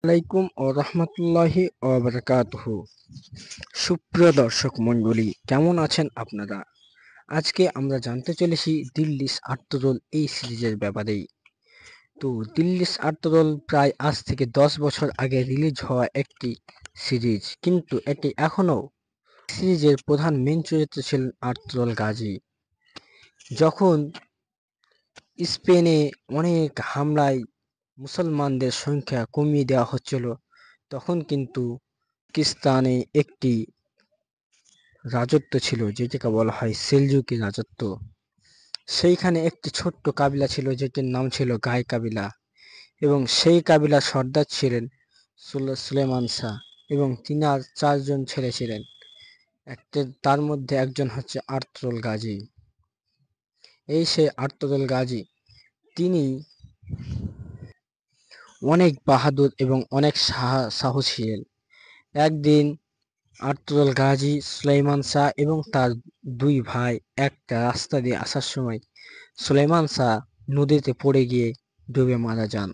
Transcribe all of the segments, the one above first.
আলাইকুম ও রহমতুল্লাহি ও বারাকাতুহু। সুপ্রিয় দর্শক মণ্ডলী, কেমন আছেন আপনারা? আজকে আমরা জানতে চলেছি দিল্লিস আট্টরোল এই সিরিজের ব্যাপারেই। তো দিল্লিস আট্টরোল প্রায় আজ থেকে 10 বছর আগে রিলিজ হওয়া একটি সিরিজ, কিন্তু এটি এখনও সিরিজের প্রধান মেন চরিত্র ছিলেন আর্তুরুল গাজী। যখন স্পেনে অনেক হামলায় মুসলমানদের সংখ্যা কমিয়ে দেওয়া হচ্ছিল, তখন কিন্তু পাকিস্তানে একটি রাজত্ব ছিল যেটাকে বলা হয় সেলজুকি রাজত্ব। সেইখানে একটি ছোট্ট কাবিলা ছিল যেটির নাম ছিল গাই কাবিলা, এবং সেই কাবিলার সর্দার ছিলেন সুলেমান শাহ, এবং তিনার 4 জন ছেলে ছিলেন। তার মধ্যে একজন হচ্ছে আর্তুরুল গাজী। এই সে আর্তুরুল গাজী, তিনি অনেক বাহাদুর এবং অনেক সাহসী ছিলেন। একদিন আর্তুরুল গাজী, সুলাইমান শাহ এবং তার 2 ভাই একটা রাস্তা দিয়ে আসার সময় সুলাইমান শাহ নদীতে পড়ে গিয়ে ডুবে মারা যান।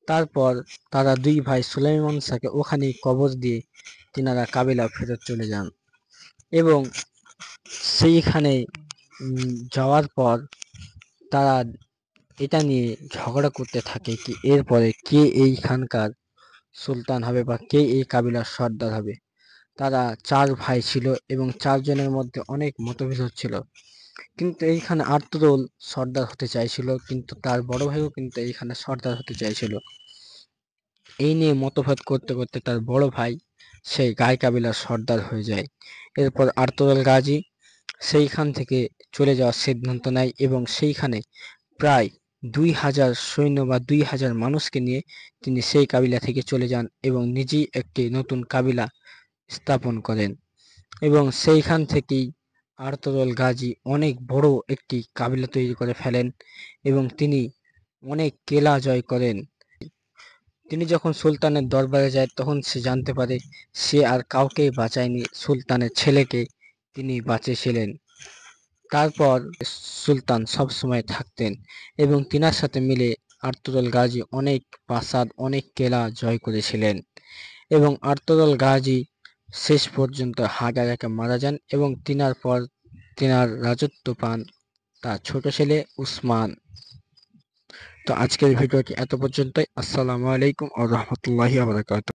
তারপর তারা 2 ভাই সুলাইমান শাহকে ওখানেই কবর দিয়ে তিনারা কাবিলা ফেরত চলে যান, এবং সেইখানে যাওয়ার পর তারা এটা নিয়ে ঝগড়া করতে থাকে কি এরপরে কে এইখানকার সুলতান হবে বা কে এই কাবিলার সর্দার হবে। তারা 4 ভাই ছিল এবং 4 জনের মধ্যে অনেক মতভেদ হচ্ছিল, কিন্তু এইখানে আর্তুরুল সর্দার হতে চাইছিল, কিন্তু তার বড় ভাইও কিন্তু এইখানে সর্দার হতে চাইছিল। এই নিয়ে মতভেদ করতে করতে তার বড় ভাই সেই গাই কাবিলার সর্দার হয়ে যায়। এরপর আর্তুরুল গাজী সেইখান থেকে চলে যাওয়ার সিদ্ধান্ত নেয়, এবং সেইখানে প্রায় 2000 সৈন্য বা 2000 মানুষকে নিয়ে তিনি সেই কাবিলা থেকে চলে যান এবং নিজেই একটি নতুন কাবিলা স্থাপন করেন। এবং সেইখান থেকেই আর্তুরুল গাজী অনেক বড় একটি কাবিলা তৈরি করে ফেলেন, এবং তিনি অনেক কেলা জয় করেন। তিনি যখন সুলতানের দরবারে যায় তখন সে জানতে পারে সে আর কাউকেই বাঁচায়নি, সুলতানের ছেলেকে তিনি বাঁচিয়েছিলেন। তারপর সুলতান সব সময় থাকতেন, এবং তিনার সাথে মিলে আর্তুরুল গাজী অনেক প্রাসাদ, অনেক কেলা জয় করেছিলেন। এবং আর্তুরুল গাজী শেষ পর্যন্ত হার্ট অ্যাটাকে মারা যান, এবং তিনার পর তিনার রাজত্ব পান তার ছোট ছেলে উসমান। তো আজকের ভিডিওটি এত পর্যন্তই। আসসালামু আলাইকুম ওয়া রাহমাতুল্লাহি ওয়া বারাকাতুহু।